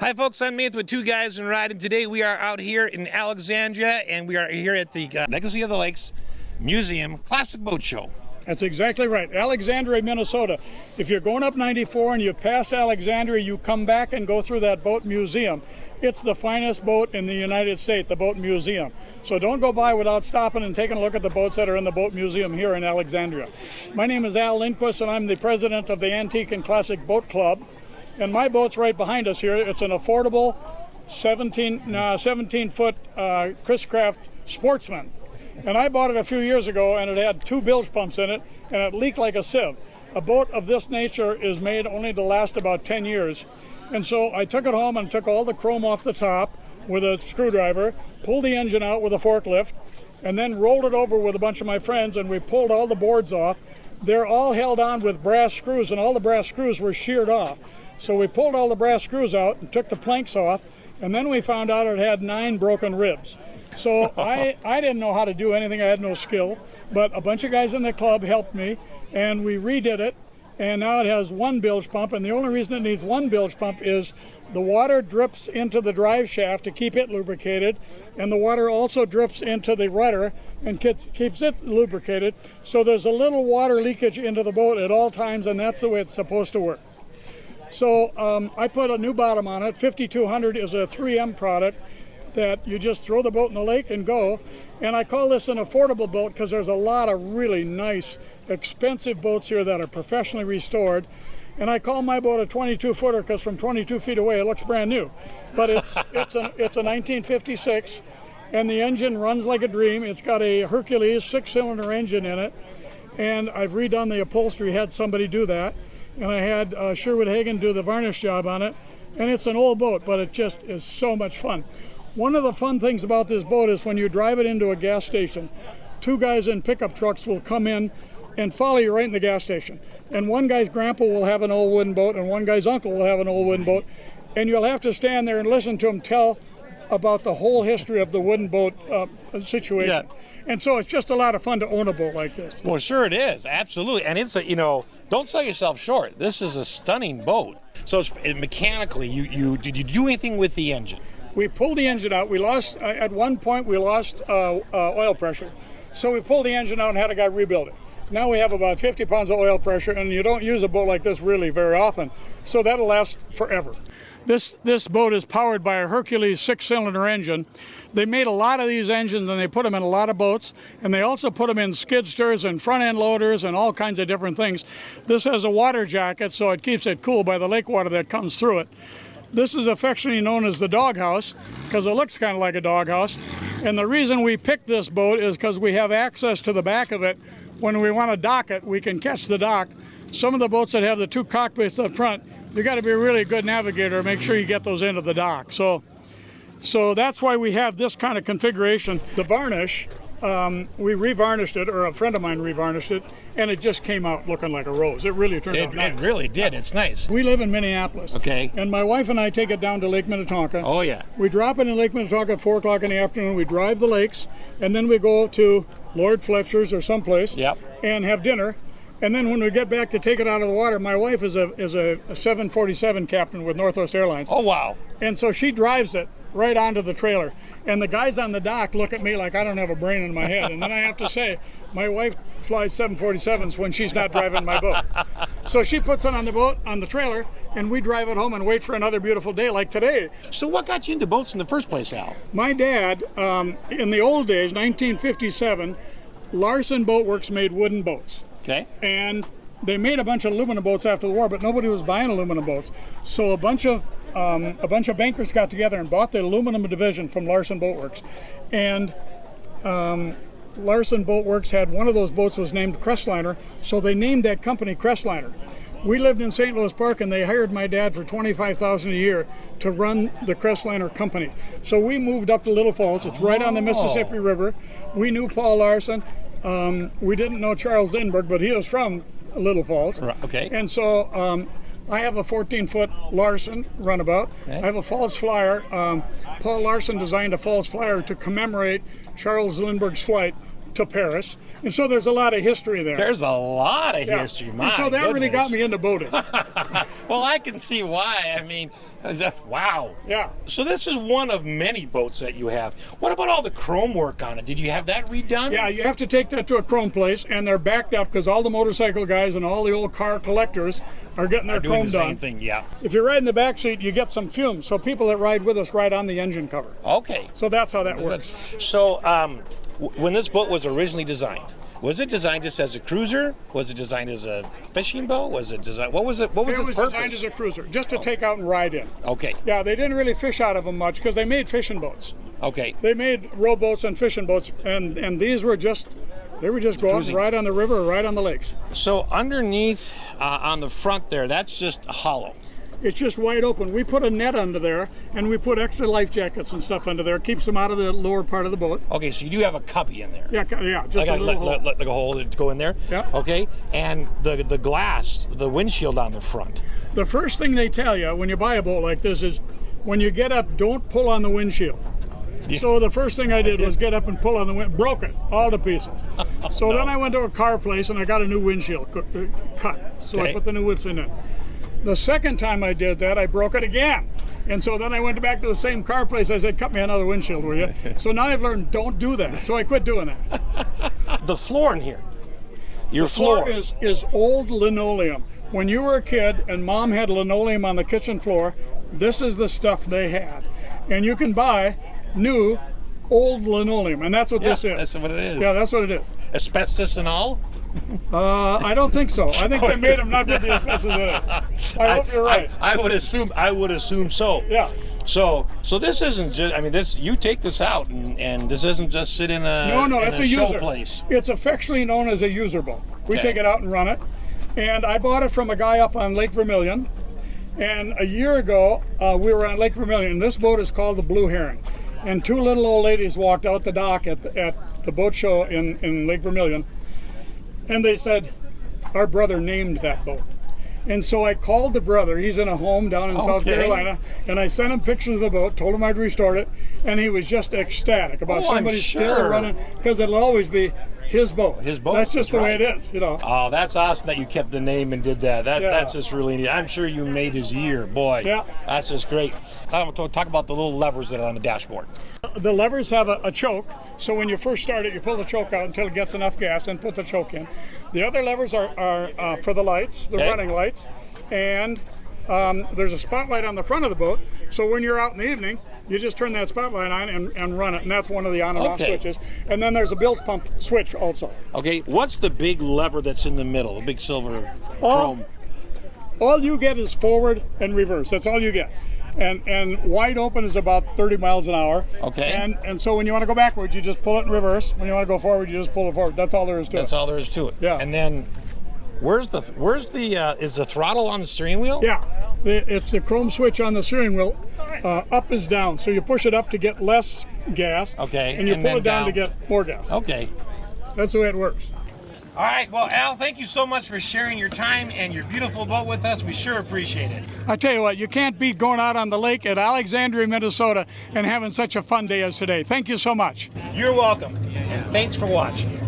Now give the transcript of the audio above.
Hi folks, I'm Nathan with Two Guys and Ride, and today we are out here in Alexandria, and we are here at the Legacy of the Lakes Museum Classic Boat Show. That's exactly right. Alexandria, Minnesota. If you're going up 94 and you pass Alexandria, you come back and go through that boat museum. It's the finest boat in the United States, the boat museum. So don't go by without stopping and taking a look at the boats that are in the boat museum here in Alexandria. My name is Al Lindquist, and I'm the president of the Antique and Classic Boat Club. And my boat's right behind us here. It's an affordable 17-foot Chris-Craft Sportsman. And I bought it a few years ago, and it had 2 bilge pumps in it, and it leaked like a sieve. A boat of this nature is made only to last about 10 years. And so I took it home and took all the chrome off the top with a screwdriver, pulled the engine out with a forklift, and then rolled it over with a bunch of my friends, and we pulled all the boards off. They're all held on with brass screws, and all the brass screws were sheared off. So we pulled all the brass screws out and took the planks off, and then we found out it had 9 broken ribs. So I didn't know how to do anything. I had no skill, but a bunch of guys in the club helped me, and we redid it, and now it has 1 bilge pump, and the only reason it needs 1 bilge pump is the water drips into the drive shaft to keep it lubricated, and the water also drips into the rudder and keeps it lubricated. So there's a little water leakage into the boat at all times, and that's the way it's supposed to work. So I put a new bottom on it. 5200 is a 3M product that you just throw the boat in the lake and go. And I call this an affordable boat because there's a lot of really nice, expensive boats here that are professionally restored. And I call my boat a 22-footer because from 22 feet away it looks brand new. But it's a 1956, and the engine runs like a dream. It's got a Hercules 6-cylinder engine in it, and I've redone the upholstery, had somebody do that. And I had Sherwood Hagen do the varnish job on it. And it's an old boat, but it just is so much fun. One of the fun things about this boat is when you drive it into a gas station, 2 guys in pickup trucks will come in and follow you right in the gas station. And one guy's grandpa will have an old wooden boat, and one guy's uncle will have an old wooden boat. And you'll have to stand there and listen to them tell about the whole history of the wooden boat situation. Yeah. And so it's just a lot of fun to own a boat like this. Well, sure it is, absolutely. And it's don't sell yourself short. This is a stunning boat. So mechanically, did you do anything with the engine? We pulled the engine out. We lost, at one point we lost oil pressure. So we pulled the engine out and had a guy rebuild it. Now we have about 50 pounds of oil pressure, and you don't use a boat like this really very often. So that'll last forever. This boat is powered by a Hercules 6-cylinder engine. They made a lot of these engines, and they put them in a lot of boats, and they also put them in skidsters and front-end loaders and all kinds of different things. This has a water jacket, so it keeps it cool by the lake water that comes through it. This is affectionately known as the doghouse because it looks kind of like a doghouse. And the reason we picked this boat is because we have access to the back of it. When we want to dock it, we can catch the dock. Some of the boats that have the 2 cockpits up front, you got to be a really good navigator to make sure you get those into the dock. So that's why we have this kind of configuration. The varnish, we revarnished it, or a friend of mine revarnished it, and it just came out looking like a rose. It really turned out nice. It really did. It's nice. We live in Minneapolis. Okay. And my wife and I take it down to Lake Minnetonka. Oh, yeah. We drop it in Lake Minnetonka at 4 o'clock in the afternoon. We drive the lakes, and then we go to Lord Fletcher's or someplace. Yep. And have dinner. And then when we get back to take it out of the water, my wife is a 747 captain with Northwest Airlines. Oh, wow. And so she drives it right onto the trailer. And the guys on the dock look at me like I don't have a brain in my head. And then I have to say, my wife flies 747s when she's not driving my boat. So she puts it on the boat, on the trailer, and we drive it home and wait for another beautiful day like today. So what got you into boats in the first place, Al? My dad, in the old days, 1957, Larson Boat Works made wooden boats. Okay. And they made a bunch of aluminum boats after the war, but nobody was buying aluminum boats. So a bunch of bankers got together and bought the aluminum division from Larson Boat Works. And Larson Boat Works had one of those boats was named Crestliner, so they named that company Crestliner. We lived in St. Louis Park, and they hired my dad for $25,000 a year to run the Crestliner company. So we moved up to Little Falls. It's right on the Mississippi River. We knew Paul Larson. We didn't know Charles Lindbergh, but he was from Little Falls. Okay. And so I have a 14-foot Larson runabout. Okay. I have a false flyer. Paul Larson designed a false flyer to commemorate Charles Lindbergh's flight to Paris. And so there's a lot of history there. There's a lot of history, my And so that really got goodness. me into boating. Well, I can see why. I mean, wow. Yeah. So this is one of many boats that you have. What about all the chrome work on it? Did you have that redone? Yeah, you have to take that to a chrome place, and they're backed up because all the motorcycle guys and all the old car collectors are getting their Doing chrome the same done. thing, yeah. If you ride in the back seat, you get some fumes. So people that ride with us ride on the engine cover. Okay. So that's how that works. So when this boat was originally designed, was it designed just as a cruiser? Was it designed as a fishing boat? Was it designed? What was it? What was It its was purpose? designed as a cruiser, just to take out and ride in. Okay. Yeah, they didn't really fish out of them much because they made fishing boats. Okay. They made rowboats and fishing boats, and these were just, they were just go out and Cruising. ride on the river or ride on the lakes. So underneath on the front there, that's just hollow. It's just wide open. We put a net under there, and we put extra life jackets and stuff under there. Keeps them out of the lower part of the boat. Okay, so you do have a cubby in there. Yeah, just Like a little hole. like a hole to go in there? Yeah. Okay, and the glass, the windshield on the front. The first thing they tell you when you buy a boat like this is, when you get up, don't pull on the windshield. Yeah. So the first thing I did was get up and pull on the wind, broke it all to pieces. So then I went to a car place and I got a new windshield cut. So Okay. I put the new windshield in. The second time I did that, I broke it again. And so then I went back to the same car place. I said, cut me another windshield, will you? So now I've learned, don't do that. So I quit doing that. The floor in here. Your Floor is old linoleum. When you were a kid and mom had linoleum on the kitchen floor, this is the stuff they had. And you can buy new old linoleum, and that's what this is. That's what it is. Yeah, that's what it is. Asbestos and all? I don't think so. I think they made them not with the asbestos in it. I hope you're right. I would assume so. Yeah. So this isn't just. I mean, this you take this out, and this isn't just sit in a No, in it's a a show user. place. It's affectionately known as a user boat. We Okay. take it out and run it. And I bought it from a guy up on Lake Vermilion. And a year ago, we were on Lake Vermilion, and this boat is called the Blue Heron. And two little old ladies walked out the dock at the boat show in Lake Vermilion, and they said, our brother named that boat. And so I called the brother. He's in a home down in South Okay. Carolina, and I sent him pictures of the boat, told him I'd restore it, and he was just ecstatic about Oh, I'm somebody still sure. running, because it'll always be his boat. His boat, That's just that's the way right. it is, you know. Oh, that's awesome that you kept the name and did that. Yeah. That's just really neat. I'm sure you made his year, boy. Yeah. That's just great. Talk about the little levers that are on the dashboard. The levers have a choke, so when you first start it, you pull the choke out until it gets enough gas, and put the choke in. The other levers are for the lights, the Okay. running lights, and there's a spotlight on the front of the boat, so when you're out in the evening, you just turn that spotlight on and run it, and that's one of the on and off Okay. switches. And then there's a bilge pump switch also. Okay, what's the big lever that's in the middle, the big silver chrome? All you get is forward and reverse. That's all you get. And wide open is about 30 miles an hour. Okay. And so when you want to go backwards, you just pull it in reverse. When you want to go forward, you just pull it forward. That's all there is to That's it. all there is to it. Yeah. And then, is the throttle on the steering wheel? Yeah. It's the chrome switch on the steering wheel. Up is down. So you push it up to get less gas. Okay, And you and pull then it down to down. get more gas. Okay. That's the way it works. All right. Well, Al, thank you so much for sharing your time and your beautiful boat with us. We sure appreciate it. I tell you what, you can't beat going out on the lake at Alexandria, Minnesota and having such a fun day as today. Thank you so much. You're welcome. And thanks for watching.